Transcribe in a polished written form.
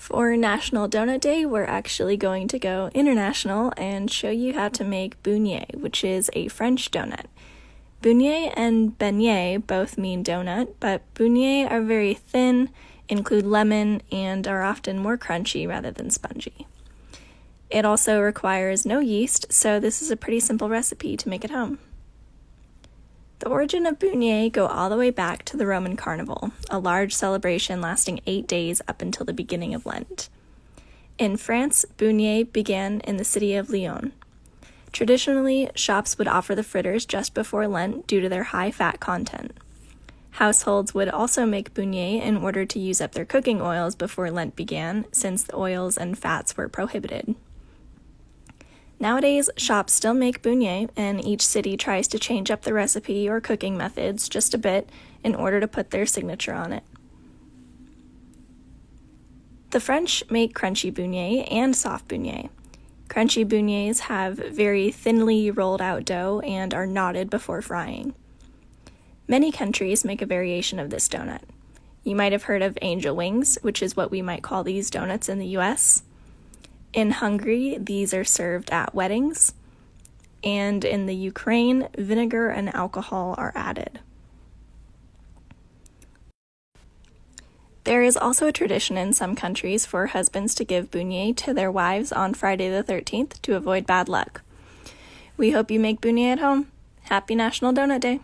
For National Doughnut Day, we're actually going to go international and show you how to make beignet, which is a French donut. Beignet and beignet both mean donut, but beignets are very thin, include lemon, and are often more crunchy rather than spongy. It also requires no yeast, so this is a pretty simple recipe to make at home. The origin of beignet go all the way back to the Roman Carnival, a large celebration lasting 8 days up until the beginning of Lent. In France, beignet began in the city of Lyon. Traditionally, shops would offer the fritters just before Lent due to their high fat content. Households would also make beignet in order to use up their cooking oils before Lent began, since the oils and fats were prohibited. Nowadays, shops still make beignet, and each city tries to change up the recipe or cooking methods just a bit in order to put their signature on it. The French make crunchy beignet and soft beignet. Crunchy beignets have very thinly rolled out dough and are knotted before frying. Many countries make a variation of this donut. You might have heard of angel wings, which is what we might call these donuts in the US. In Hungary, these are served at weddings, and in the Ukraine, vinegar and alcohol are added. There is also a tradition in some countries for husbands to give beignet to their wives on Friday the 13th to avoid bad luck. We hope you make beignet at home. Happy National Doughnut Day!